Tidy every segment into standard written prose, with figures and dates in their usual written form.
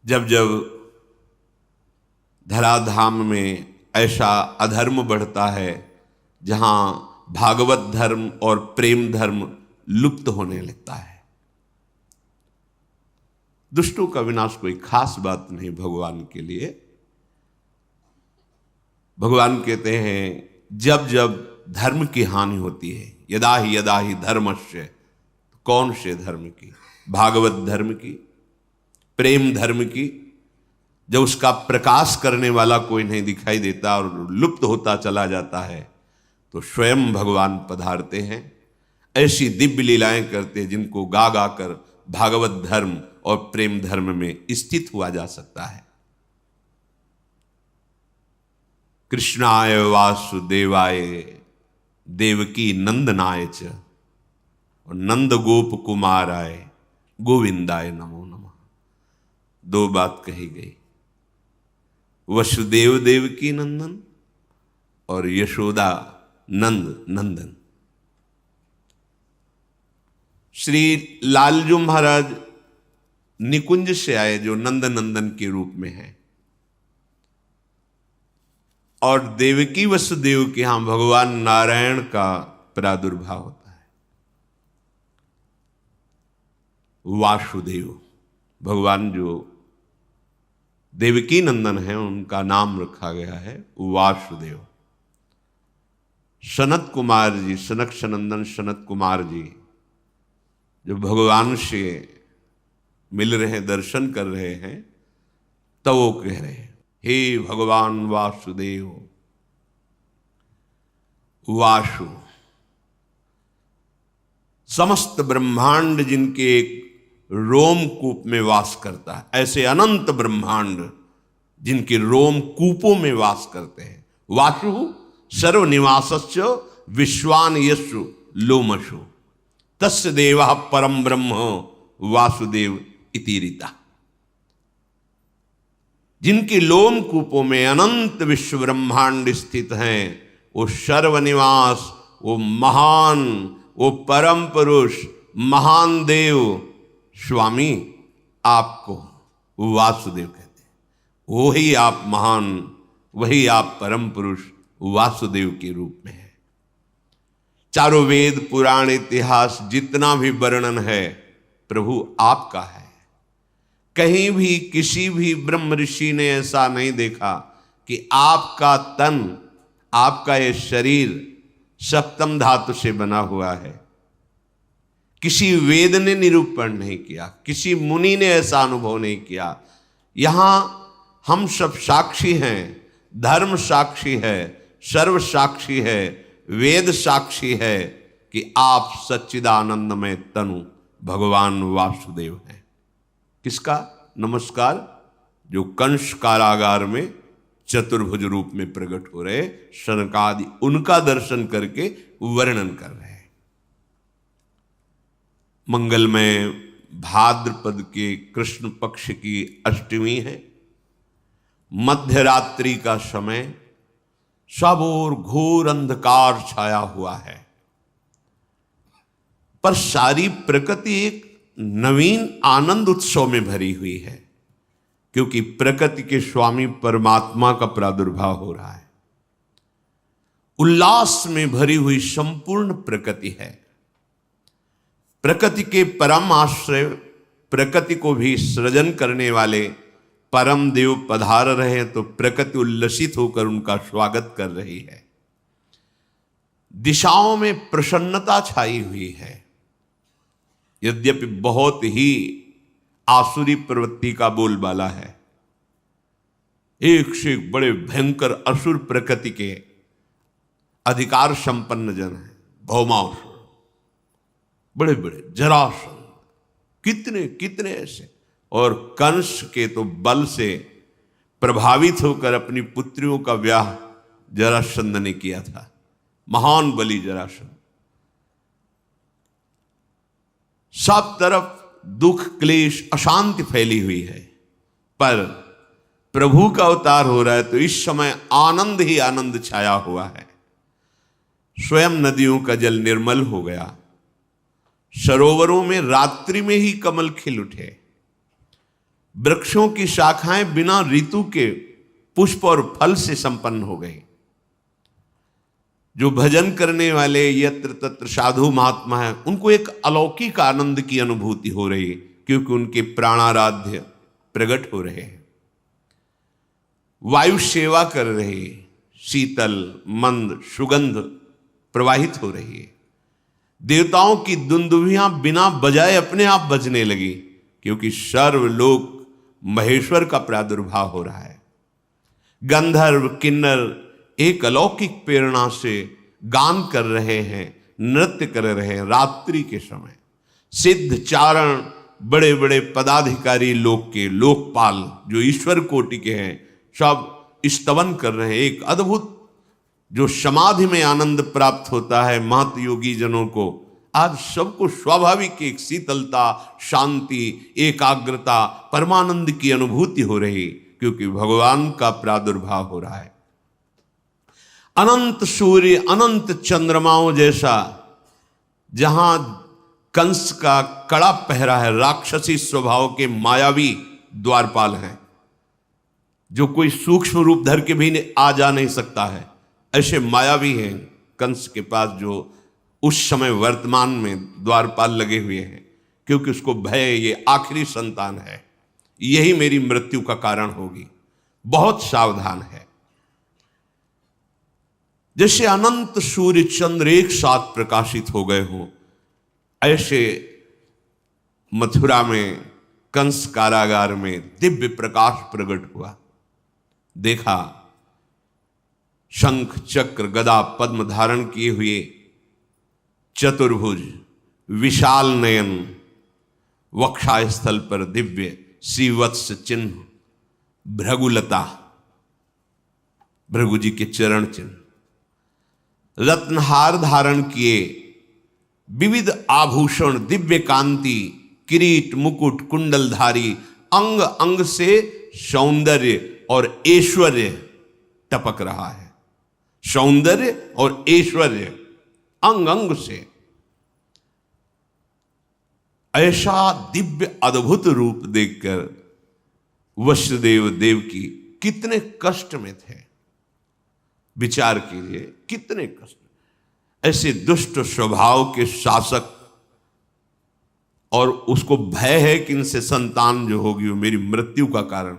जब जब धराधाम में ऐसा अधर्म बढ़ता है जहां भागवत धर्म और प्रेम धर्म लुप्त होने लगता है, दुष्टों का विनाश कोई खास बात नहीं भगवान के लिए। भगवान कहते हैं जब जब धर्म की हानि होती है, यदा ही धर्मस्य, कौन से धर्म की? भागवत धर्म की, प्रेम धर्म की। जब उसका प्रकाश करने वाला कोई नहीं दिखाई देता और लुप्त होता चला जाता है तो स्वयं भगवान पधारते हैं, ऐसी दिव्य लीलाएं करते जिनको गा गा कर भागवत धर्म और प्रेम धर्म में स्थित हुआ जा सकता है। कृष्णाय वासुदेवाय देवकी नंदनाय च और नंद गोप कुमाराय गोविंदाय नमो नमः। दो बात कही गई, वसुदेव देवकी नंदन और यशोदा नंद नंदन। श्री लालजू महाराज निकुंज से आए जो नंद नंदन के रूप में है, और देवकी वसुदेव के यहां भगवान नारायण का प्रादुर्भाव होता है। वासुदेव भगवान जो देवकी नंदन है उनका नाम रखा गया है वासुदेव। सनत कुमार जी, सनक सनंदन सनत कुमार जी जो भगवान से मिल रहे हैं, दर्शन कर रहे हैं, तो वो कह रहे हैं हे भगवान वासुदेव। वासु समस्त ब्रह्मांड जिनके एक रोमकूप में वास करता है, ऐसे अनंत ब्रह्मांड जिनके रोमकूपों में वास करते हैं। वासु सर्वनिवासश्च विश्वान यशु लोमशु तस्य देवः परम ब्रह्म वासुदेव इति रीता। जिनके लोमकूपों में अनंत विश्व ब्रह्मांड स्थित हैं, वो सर्वनिवास, वो महान, वो परम पुरुष, महान देव स्वामी आपको वासुदेव कहते हैं। वही आप महान, वही आप परम पुरुष वासुदेव के रूप में है। चारों वेद पुराण इतिहास जितना भी वर्णन है प्रभु आपका है। कहीं भी किसी भी ब्रह्म ऋषि ने ऐसा नहीं देखा कि आपका तन, आपका ये शरीर सप्तम धातु से बना हुआ है। किसी वेद ने निरूपण नहीं किया, किसी मुनि ने ऐसा अनुभव नहीं किया। यहां हम सब साक्षी हैं, धर्म साक्षी है, सर्व साक्षी है, वेद साक्षी है कि आप सच्चिदानंदमय तनु भगवान वासुदेव हैं। किसका नमस्कार? जो कंस कारागार में चतुर्भुज रूप में प्रकट हो रहे शनकादि, उनका दर्शन करके वर्णन कर रहे हैं। मंगलमय भाद्रपद के कृष्ण पक्ष की अष्टमी है। मध्य रात्रि का समय, सब ओर घोर अंधकार छाया हुआ है, पर सारी प्रकृति एक नवीन आनंद उत्सव में भरी हुई है, क्योंकि प्रकृति के स्वामी परमात्मा का प्रादुर्भाव हो रहा है। उल्लास में भरी हुई संपूर्ण प्रकृति है। प्रकृति के परम आश्रय, प्रकृति को भी सृजन करने वाले परम देव पधार रहे हैं, तो प्रकृति उल्लसित होकर उनका स्वागत कर रही है। दिशाओं में प्रसन्नता छाई हुई है। यद्यपि बहुत ही आसुरी प्रवृत्ति का बोलबाला है, एक से एक बड़े भयंकर असुर प्रकृति के अधिकार संपन्न जन हैं। भौमासुर, बड़े बड़े जरासंध, कितने कितने ऐसे, और कंस के तो बल से प्रभावित होकर अपनी पुत्रियों का ब्याह जरासंध ने किया था। महान बलि जरासंध। सब तरफ दुख, क्लेश, अशांति फैली हुई है, पर प्रभु का अवतार हो रहा है तो इस समय आनंद ही आनंद छाया हुआ है। स्वयं नदियों का जल निर्मल हो गया। सरोवरों में रात्रि में ही कमल खिल उठे। वृक्षों की शाखाएं बिना ऋतु के पुष्प और फल से संपन्न हो गई। जो भजन करने वाले यत्र तत्र साधु महात्मा हैं, उनको एक अलौकिक आनंद की अनुभूति हो रही है, क्योंकि उनके प्राणाराध्य प्रकट हो रहे हैं। वायु सेवा कर रही है, शीतल मंद सुगंध प्रवाहित हो रही है। देवताओं की दुंदुभियां बिना बजाए अपने आप बजने लगी, क्योंकि सर्वलोक महेश्वर का प्रादुर्भाव हो रहा है। गंधर्व किन्नर एक अलौकिक प्रेरणा से गान कर रहे हैं, नृत्य कर रहे हैं। रात्रि के समय सिद्ध चारण, बड़े बड़े पदाधिकारी लोक के लोकपाल जो ईश्वर कोटि के हैं, सब स्तवन कर रहे हैं। एक अद्भुत जो समाधि में आनंद प्राप्त होता है महत योगी जनों को, आज सबको स्वाभाविक एक शीतलता, शांति, एकाग्रता, परमानंद की अनुभूति हो रही, क्योंकि भगवान का प्रादुर्भाव हो रहा है। अनंत सूर्य, अनंत चंद्रमाओं जैसा जहां कंस का कड़ा पहरा है, राक्षसी स्वभाव के मायावी द्वारपाल हैं, जो कोई सूक्ष्म रूप धर के भी आ जा नहीं सकता है, ऐसे मायावी हैं कंस के पास, जो उस समय वर्तमान में द्वारपाल लगे हुए हैं, क्योंकि उसको भय ये आखिरी संतान है, यही मेरी मृत्यु का कारण होगी, बहुत सावधान है। जैसे अनंत सूर्य चंद्र एक साथ प्रकाशित हो गए हों, ऐसे मथुरा में कंस कारागार में दिव्य प्रकाश प्रकट हुआ। देखा शंख चक्र गदा पद्म धारण किए हुए चतुर्भुज, विशाल नयन, वक्षास्थल पर दिव्य श्रीवत्स चिन्ह, भृगुलता, भृगु जी के चरण चिन्ह, रत्नहार धारण किए, विविध आभूषण, दिव्य कांति, किरीट मुकुट कुंडलधारी, अंग अंग से सौंदर्य और ऐश्वर्य टपक रहा है। सौंदर्य और ऐश्वर्य अंग अंग से, ऐसा दिव्य अद्भुत रूप देखकर वसुदेव देवकी कितने कष्ट में थे। विचार कीजिए कितने कष्ट। ऐसे दुष्ट स्वभाव के शासक, और उसको भय है कि इनसे संतान जो होगी वो मेरी मृत्यु का कारण,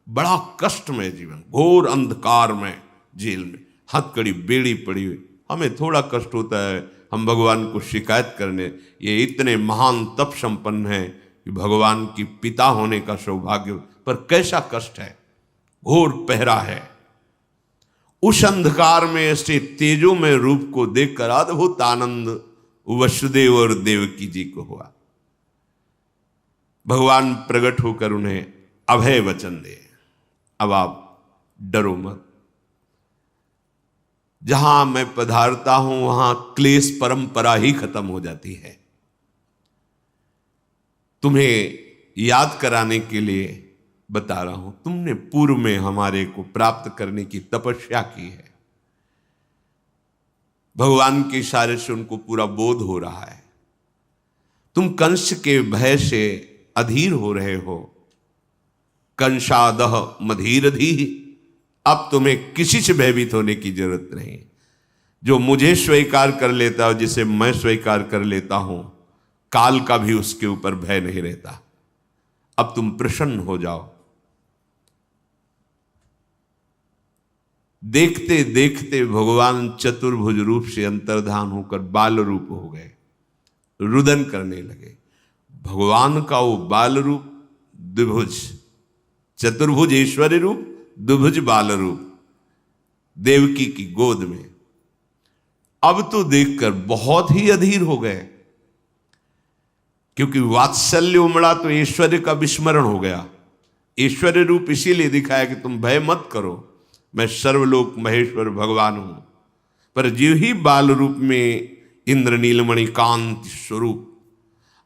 बड़ा कष्टमय जीवन, घोर अंधकार में जेल में हथकड़ी बेड़ी पड़ी हुई। हमें थोड़ा कष्ट होता है हम भगवान को शिकायत करने, ये इतने महान तप संपन्न है कि भगवान की पिता होने का सौभाग्य, पर कैसा कष्ट है, घोर पहरा है। उस अंधकार में ऐसे तेजो में रूप को देखकर अद्भुत आनंद वसुदेव और देवकी जी को हुआ। भगवान प्रकट होकर उन्हें अभय वचन दे, अब आप डरो मत, जहां मैं पधारता हूं वहां क्लेश परंपरा ही खत्म हो जाती है। तुम्हें याद कराने के लिए बता रहा हूं, तुमने पूर्व में हमारे को प्राप्त करने की तपस्या की है। भगवान के इशारे से उनको पूरा बोध हो रहा है। तुम कंस के भय से अधीर हो रहे हो। कंसादह मधीरधी, अब तुम्हें किसी से भयभीत होने की जरूरत नहीं। जो मुझे स्वीकार कर लेता है, जिसे मैं स्वीकार कर लेता हूं, काल का भी उसके ऊपर भय नहीं रहता। अब तुम प्रसन्न हो जाओ। देखते देखते भगवान चतुर्भुज रूप से अंतर्धान होकर बाल रूप हो गए, रुदन करने लगे। भगवान का वो बाल रूप द्विभुज, चतुर्भुज ऐश्वर्य रूप, द्विभुज बाल रूप देवकी की गोद में। अब तो देखकर बहुत ही अधीर हो गए, क्योंकि वात्सल्य उमड़ा तो ऐश्वर्य का विस्मरण हो गया। ऐश्वर्य रूप इसीलिए दिखाया कि तुम भय मत करो, मैं सर्वलोक महेश्वर भगवान हूं। पर जीव ही बाल रूप में इंद्र नीलमणि कांति स्वरूप,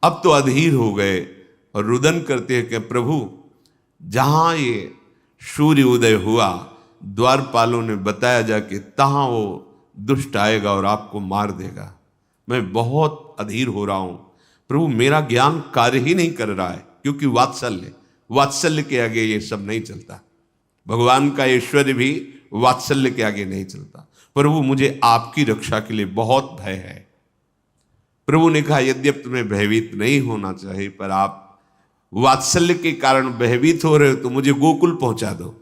अब तो अधीर हो गए और रुदन करते हैं कि प्रभु, जहां ये सूर्य उदय हुआ, द्वारपालों ने बताया जाके तहां वो दुष्ट आएगा और आपको मार देगा। मैं बहुत अधीर हो रहा हूं प्रभु, मेरा ज्ञान कार्य ही नहीं कर रहा है, क्योंकि वात्सल्य, वात्सल्य के आगे ये सब नहीं चलता। भगवान का ऐश्वर्य भी वात्सल्य के आगे नहीं चलता। प्रभु मुझे आपकी रक्षा के लिए बहुत भय है। प्रभु ने कहा यद्यप तुम्हें भयभीत नहीं होना चाहिए, पर आप वात्सल्य के कारण भयभीत हो रहे हो तो मुझे गोकुल पहुंचा दो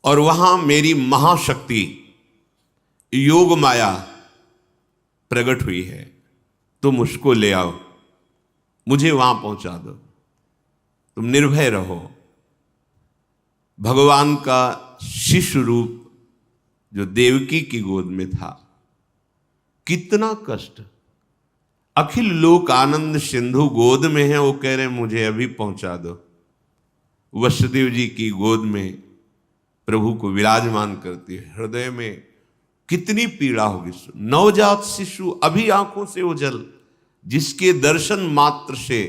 और वहां मेरी महाशक्ति योग माया प्रकट हुई है, तुम उसको ले आओ, मुझे वहां पहुंचा दो, तुम निर्भय रहो। भगवान का शिशु रूप जो देवकी की गोद में था, कितना कष्ट। अखिल लोक आनंद सिंधु गोद में है, वो कह रहे मुझे अभी पहुंचा दो। वसुदेव जी की गोद में प्रभु को विराजमान करती है, हृदय में कितनी पीड़ा होगी। नवजात शिशु अभी आंखों से ओझल, जिसके दर्शन मात्र से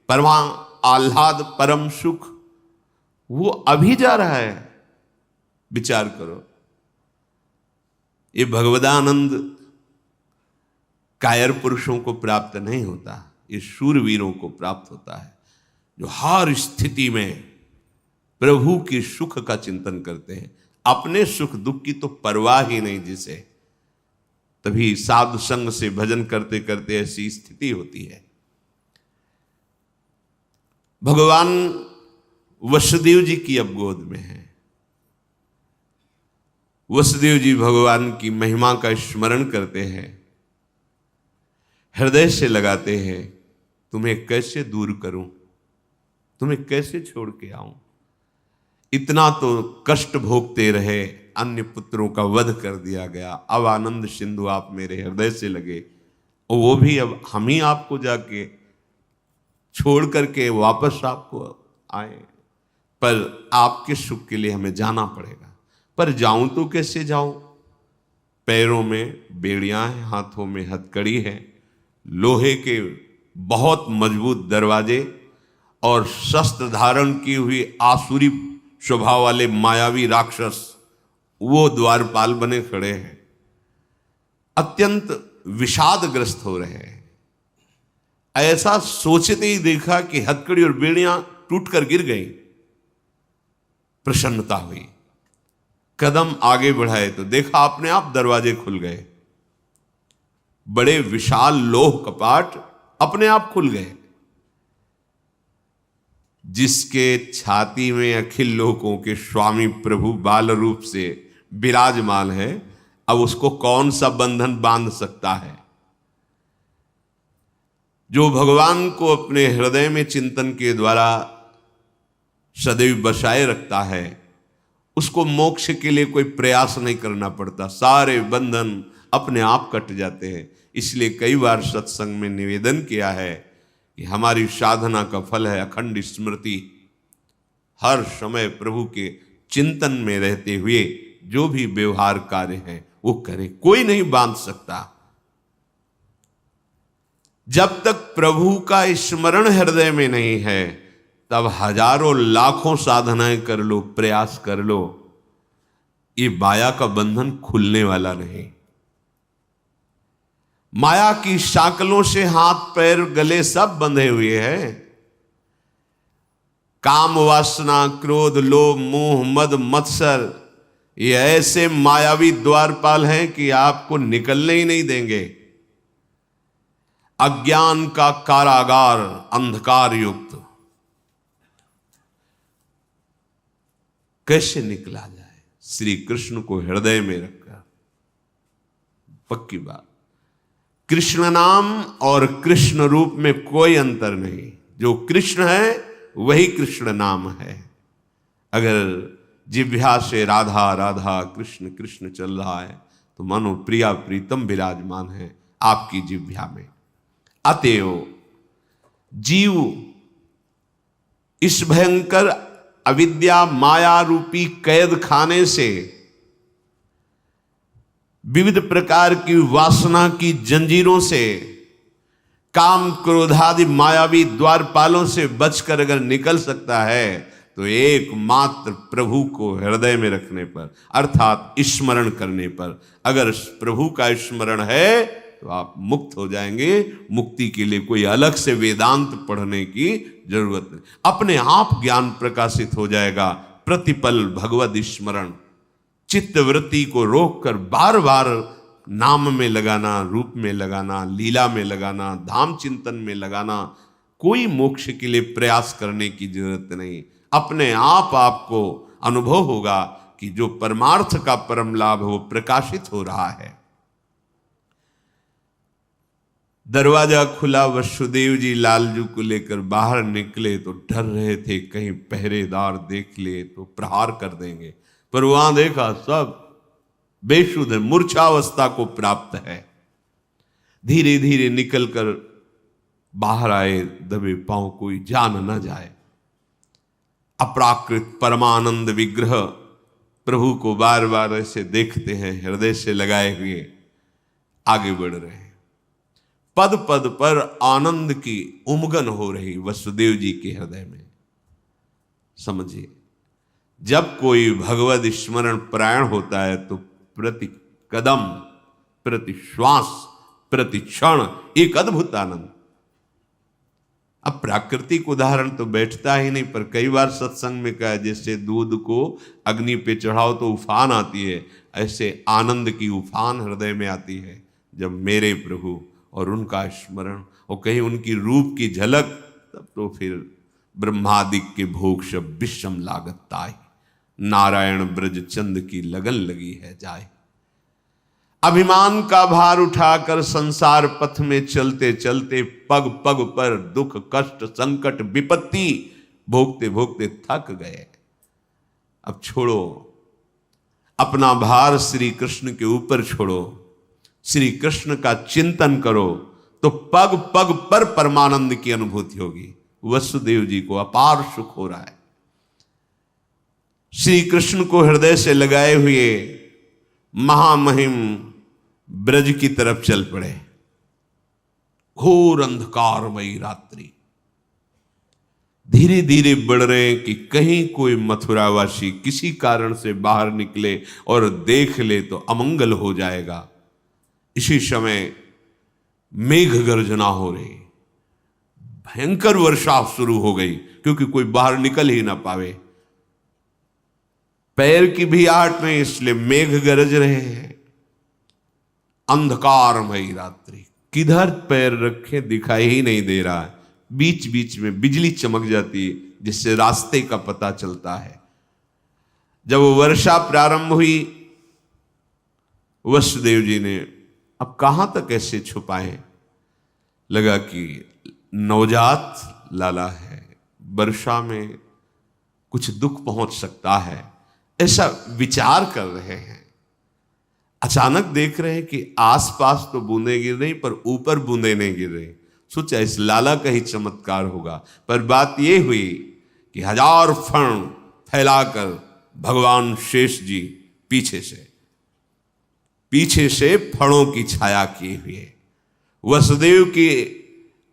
परमा आह्लाद परम सुख, वो अभी जा रहा है। विचार करो, ये भगवदानंद कायर पुरुषों को प्राप्त नहीं होता, ये शूरवीरों को प्राप्त होता है, जो हर स्थिति में प्रभु की सुख का चिंतन करते हैं। अपने सुख दुख की तो परवाह ही नहीं जिसे, तभी साधु संग से भजन करते करते ऐसी स्थिति होती है। भगवान वसुदेव जी की अब गोद में है। वसुदेव जी भगवान की महिमा का स्मरण करते हैं, हृदय से लगाते हैं, तुम्हें कैसे दूर करूं, तुम्हें कैसे छोड़ के आऊं। इतना तो कष्ट भोगते रहे, अन्य पुत्रों का वध कर दिया गया, अब आनंद सिंधु आप मेरे हृदय से लगे, और वो भी अब हम ही आपको जाके छोड़ करके वापस आपको आए, पर आपके सुख के लिए हमें जाना पड़ेगा। पर जाऊं तो कैसे जाऊं? पैरों में बेड़ियां हैं, हाथों में हथकड़ी है, लोहे के बहुत मजबूत दरवाजे और शस्त्र धारण की हुई आसुरी स्वभाव वाले मायावी राक्षस वो द्वारपाल बने खड़े हैं, अत्यंत विषादग्रस्त हो रहे हैं। ऐसा सोचते ही देखा कि हथकड़ी और बेड़ियां टूटकर गिर गई, प्रसन्नता हुई। कदम आगे बढ़ाए तो देखा अपने आप दरवाजे खुल गए, बड़े विशाल लोह कपाट अपने आप खुल गए। जिसके छाती में अखिल लोकों के स्वामी प्रभु बाल रूप से विराजमान है, अब उसको कौन सा बंधन बांध सकता है? जो भगवान को अपने हृदय में चिंतन के द्वारा सदैव बसाए रखता है, उसको मोक्ष के लिए कोई प्रयास नहीं करना पड़ता, सारे बंधन अपने आप कट जाते हैं। इसलिए कई बार सत्संग में निवेदन किया है कि हमारी साधना का फल है अखंड स्मृति। हर समय प्रभु के चिंतन में रहते हुए जो भी व्यवहार कार्य है वो करें, कोई नहीं बांध सकता। जब तक प्रभु का स्मरण हृदय में नहीं है, तब हजारों लाखों साधनाएं कर लो, प्रयास कर लो, ये माया का बंधन खुलने वाला नहीं। माया की शाकलों से हाथ पैर गले सब बंधे हुए हैं। काम वासना क्रोध लोभ मोह मद मत्सर, ये ऐसे मायावी द्वारपाल हैं कि आपको निकलने ही नहीं देंगे। अज्ञान का कारागार अंधकार युक्त, कैसे निकला जाए? श्री कृष्ण को हृदय में रखकर। पक्की बात, कृष्ण नाम और कृष्ण रूप में कोई अंतर नहीं। जो कृष्ण है वही कृष्ण नाम है। अगर जिह्वा से राधा राधा कृष्ण कृष्ण चल रहा है तो मानो प्रिया प्रीतम विराजमान है आपकी जिह्वा में। अतएव जीव इस भयंकर अविद्या माया रूपी कैद खाने से, विविध प्रकार की वासना की जंजीरों से, काम क्रोधादि मायावी द्वारपालों से बचकर अगर निकल सकता है तो एकमात्र प्रभु को हृदय में रखने पर, अर्थात स्मरण करने पर। अगर प्रभु का स्मरण है तो आप मुक्त हो जाएंगे। मुक्ति के लिए कोई अलग से वेदांत पढ़ने की जरूरत नहीं, अपने आप ज्ञान प्रकाशित हो जाएगा। प्रतिपल भगवद स्मरण, चित्तवृत्ति को रोककर बार बार नाम में लगाना, रूप में लगाना, लीला में लगाना, धाम चिंतन में लगाना। कोई मोक्ष के लिए प्रयास करने की जरूरत नहीं। अपने आप आपको अनुभव होगा कि जो परमार्थ का परम लाभ वो प्रकाशित हो रहा है। दरवाजा खुला, वसुदेव जी लालजू को लेकर बाहर निकले तो डर रहे थे कहीं पहरेदार देख ले तो प्रहार कर देंगे, पर वहां देखा सब बेशुद्ध मूर्छावस्था को प्राप्त है। धीरे धीरे निकलकर बाहर आए, दबे पांव, कोई जान न जाए। अपराकृत परमानंद विग्रह प्रभु को बार बार ऐसे देखते हैं, हृदय से लगाए हुए आगे बढ़ रहे हैं। पद पद पर आनंद की उमगन हो रही वसुदेव जी के हृदय में। समझिए, जब कोई भगवद स्मरण परायण होता है तो प्रति कदम, प्रति श्वास, प्रति क्षण एक अद्भुत आनंद। अब प्राकृतिक उदाहरण तो बैठता ही नहीं, पर कई बार सत्संग में कहा, जैसे दूध को अग्नि पे चढ़ाओ तो उफान आती है, ऐसे आनंद की उफान हृदय में आती है जब मेरे प्रभु और उनका स्मरण और कहीं उनकी रूप की झलक, तब तो फिर ब्रह्मादिक के भोग शब विषम लागत ताई, नारायण ब्रज चंद की लगन लगी है जाए। अभिमान का भार उठाकर संसार पथ में चलते चलते पग पग पर दुख कष्ट संकट विपत्ति भोगते भोगते थक गए। अब छोड़ो, अपना भार श्री कृष्ण के ऊपर छोड़ो, श्री कृष्ण का चिंतन करो तो पग पग पर परमानंद की अनुभूति होगी। वसुदेव जी को अपार सुख हो रहा है। श्री कृष्ण को हृदय से लगाए हुए महामहिम ब्रज की तरफ चल पड़े। घोर अंधकारमयी रात्रि, धीरे धीरे बढ़ रहे हैं कि कहीं कोई मथुरावासी किसी कारण से बाहर निकले और देख ले तो अमंगल हो जाएगा। इसी समय मेघ गर्जना हो रही, भयंकर वर्षा शुरू हो गई, क्योंकि कोई बाहर निकल ही ना पावे। पैर की भी आहट नहीं, इसलिए मेघ गरज रहे हैं। अंधकारमयी रात्रि, किधर पैर रखे दिखाई ही नहीं दे रहा है। बीच बीच में बिजली चमक जाती है, जिससे रास्ते का पता चलता है। जब वर्षा प्रारंभ हुई, वसुदेव जी ने अब कहां तक ऐसे छुपाएं, लगा कि नवजात लाला है, वर्षा में कुछ दुख पहुंच सकता है, ऐसा विचार कर रहे हैं। अचानक देख रहे हैं कि आसपास तो बूंदें गिर रही, पर ऊपर बूंदें नहीं गिर रही। सोचा इस लाला का ही चमत्कार होगा, पर बात यह हुई कि 1000 फण फैलाकर भगवान शेष जी पीछे से फणों की छाया किए हुए, वसुदेव के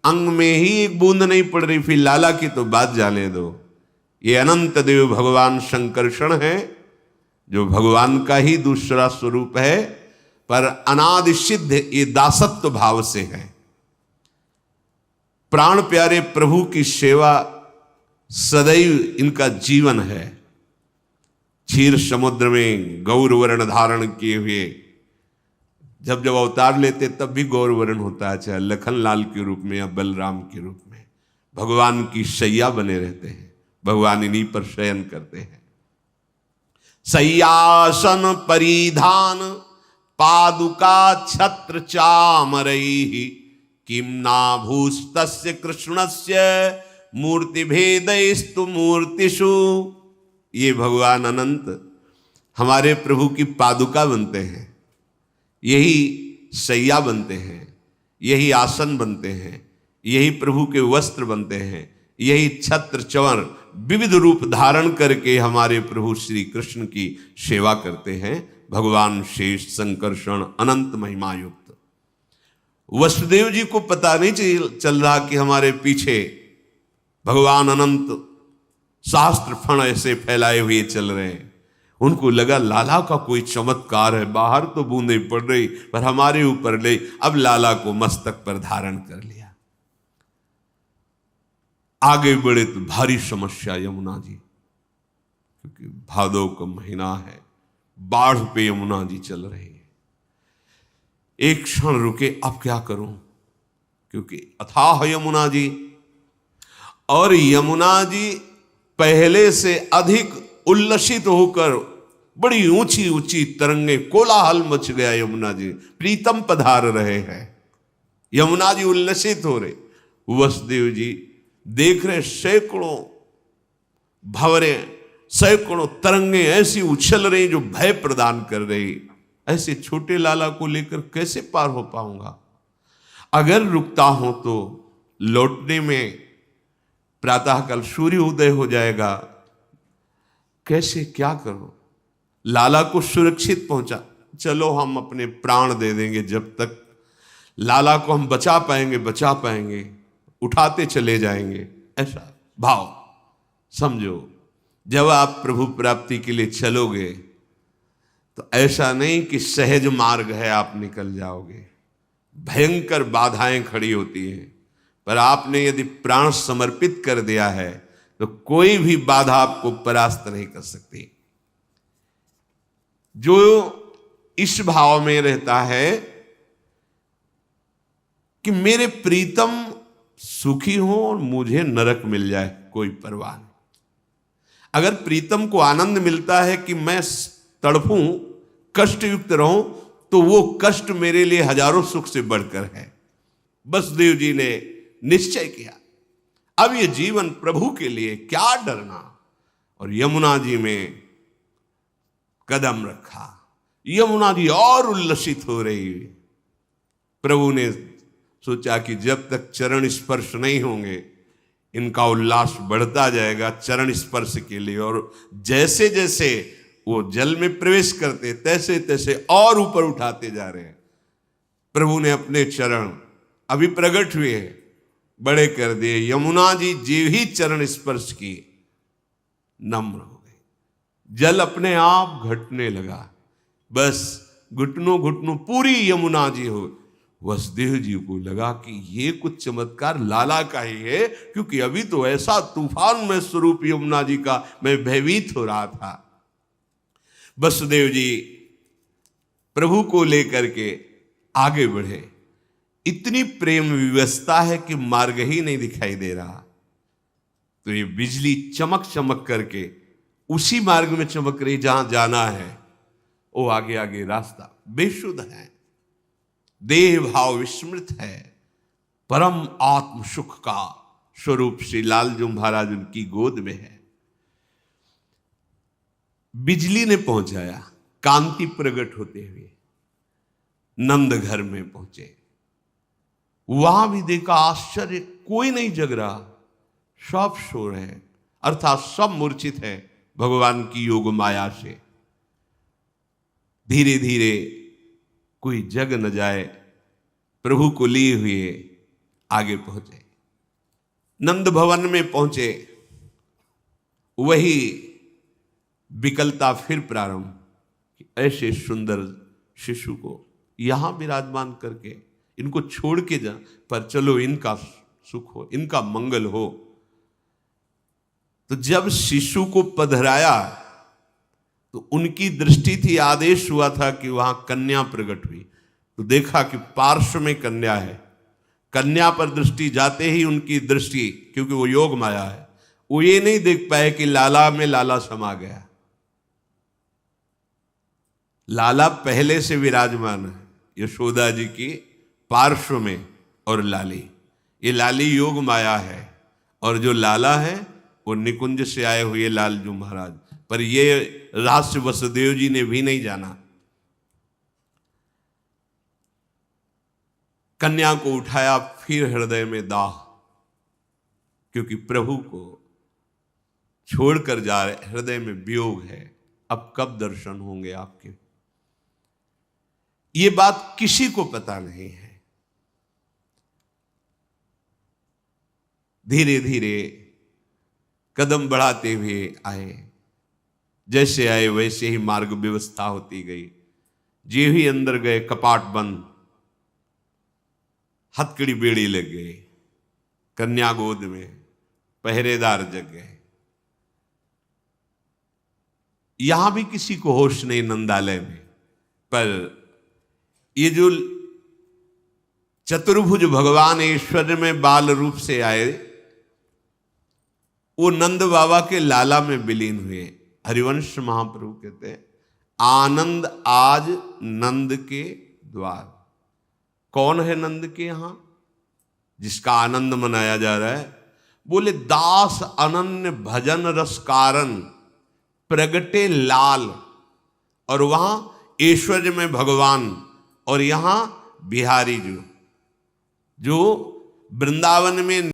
अंग में ही एक बूंद नहीं पड़ रही, फिर लाला की तो बात जाने दो। ये अनंत देव भगवान शंकरषण है, जो भगवान का ही दूसरा स्वरूप है, पर अनादि सिद्ध ये दासत्व भाव से है। प्राण प्यारे प्रभु की सेवा सदैव इनका जीवन है। क्षीर समुद्र में गौर वर्ण धारण किए हुए जब जब अवतार लेते तब भी गौर वर्ण होता है, चाहे लखन लाल के रूप में या बलराम के रूप में। भगवान की शैया बने रहते हैं, भगवान इन्हीं पर शयन करते हैं। सय्यासन परिधान पादुका छत्र चामरैहि किम नाभूस्तस्य कृष्णस्य मूर्ति भेदैस्तु मूर्तिषु। ये भगवान अनंत हमारे प्रभु की पादुका बनते हैं, यही सैया बनते हैं, यही आसन बनते हैं, यही प्रभु के वस्त्र बनते हैं, यही छत्र चंवर विविध रूप धारण करके हमारे प्रभु श्री कृष्ण की सेवा करते हैं। भगवान शेष संकर्षण अनंत महिमा युक्त। वसुदेव जी को पता नहीं चल रहा कि हमारे पीछे भगवान अनंत सहस्त्र फण ऐसे फैलाए हुए चल रहे हैं। उनको लगा लाला का कोई चमत्कार है, बाहर तो बूंदे पड़ रही पर हमारे ऊपर ले, अब लाला को मस्तक पर धारण कर लिया। आगे बढ़े तो भारी समस्या यमुना जी, क्योंकि भादव का महीना है, बाढ़ पे यमुना जी चल रही है। एक क्षण रुके, अब क्या करूं, क्योंकि अथाह यमुना जी, और यमुना जी पहले से अधिक उल्लसित होकर बड़ी ऊंची ऊंची तरंगे, कोलाहल मच गया। यमुना जी प्रीतम पधार रहे हैं, यमुना जी उल्लसित हो रहे। वसुदेव जी देख रहे सैकड़ों भंवरे, सैकड़ों तरंगे ऐसी उछल रही जो भय प्रदान कर रही। ऐसे छोटे लाला को लेकर कैसे पार हो पाऊंगा? अगर रुकता हूं तो लौटने में प्रातःकाल सूर्य उदय हो जाएगा, कैसे क्या करूं? लाला को सुरक्षित पहुंचा, चलो हम अपने प्राण दे देंगे, जब तक लाला को हम बचा पाएंगे, उठाते चले जाएंगे, ऐसा भाव समझो। जब आप प्रभु प्राप्ति के लिए चलोगे तो ऐसा नहीं कि सहज मार्ग है आप निकल जाओगे, भयंकर बाधाएं खड़ी होती हैं। पर आपने यदि प्राण समर्पित कर दिया है तो कोई भी बाधा आपको परास्त नहीं कर सकती। जो इस भाव में रहता है कि मेरे प्रीतम सुखी हो और मुझे नरक मिल जाए, कोई परवाह नहीं। अगर प्रीतम को आनंद मिलता है कि मैं तड़पूं, कष्ट युक्त रहूं, तो वो कष्ट मेरे लिए हजारों सुख से बढ़कर है। वसुदेव जी ने निश्चय किया, अब ये जीवन प्रभु के लिए, क्या डरना। और यमुना जी में कदम रखा। यमुना जी और उल्लसित हो रही। प्रभु ने सोचा कि जब तक चरण स्पर्श नहीं होंगे इनका उल्लास बढ़ता जाएगा चरण स्पर्श के लिए। और जैसे जैसे वो जल में प्रवेश करते तैसे तैसे और ऊपर उठाते जा रहे हैं। प्रभु ने अपने चरण अभी प्रकट हुए बड़े कर दिए। यमुना जी जो ही चरण स्पर्श की नम्र हो गई, जल अपने आप घटने लगा। बस घुटनों घुटनों पूरी यमुना जी हो। वसुदेव जी को लगा कि ये कुछ चमत्कार लाला का ही है, क्योंकि अभी तो ऐसा तूफान में स्वरूप यमुना जी का मैं भयभीत हो रहा था। वसुदेव जी प्रभु को लेकर के आगे बढ़े। इतनी प्रेम विवशता है कि मार्ग ही नहीं दिखाई दे रहा। तो ये बिजली चमक चमक करके उसी मार्ग में चमक रही जहां जाना है। वो आगे आगे रास्ता बेशुद्ध है, देह भाव विस्मृत है, परम आत्म सुख का स्वरूप श्री लालजू महाराज उनकी गोद में है। बिजली ने पहुंचाया, कांति प्रकट होते हुए नंद घर में पहुंचे। वहां भी देखा आश्चर्य, कोई नहीं जग रहा, सब सो रहे हैं, अर्थात सब मूर्छित है भगवान की योग माया से। धीरे धीरे कोई जग न जाए, प्रभु को लिए हुए आगे पहुंचे। नंद भवन में पहुंचे, वही विकलता फिर प्रारंभ। ऐसे सुंदर शिशु को यहां विराजमान करके इनको छोड़ के जा, पर चलो इनका सुख हो, इनका मंगल हो। तो जब शिशु को पधराया तो उनकी दृष्टि थी, आदेश हुआ था कि वहां कन्या प्रकट हुई। तो देखा कि पार्श्व में कन्या है। कन्या पर दृष्टि जाते ही उनकी दृष्टि, क्योंकि वो योग माया है, वो ये नहीं देख पाए कि लाला में लाला समा गया। लाला पहले से विराजमान है यशोदा जी की पार्श्व में, और लाली, ये लाली योग माया है, और जो लाला है वो निकुंज से आए हुए लालजू महाराज। पर ये रहस्य वसुदेव जी ने भी नहीं जाना। कन्या को उठाया, फिर हृदय में दाह, क्योंकि प्रभु को छोड़कर जा रहे, हृदय में वियोग है, अब कब दर्शन होंगे आपके। ये बात किसी को पता नहीं है। धीरे धीरे कदम बढ़ाते हुए आए। जैसे आए वैसे ही मार्ग व्यवस्था होती गई। जे ही अंदर गए कपाट बंद, हथकड़ी बेड़ी लग गई, कन्या गोद में, पहरेदार जग गए। यहां भी किसी को होश नहीं नंदालय में। पर ये जो चतुर्भुज भगवान ऐश्वर्य में बाल रूप से आए, वो नंद बाबा के लाला में विलीन हुए। हरिवंश महाप्रभु कहते हैं, आनंद आज नंद के द्वार। कौन है नंद के यहां जिसका आनंद मनाया जा रहा है? बोले दास अनन्य भजन रस कारण प्रगटे लाल। और वहां ऐश्वर्य में भगवान, और यहां बिहारी जो वृंदावन में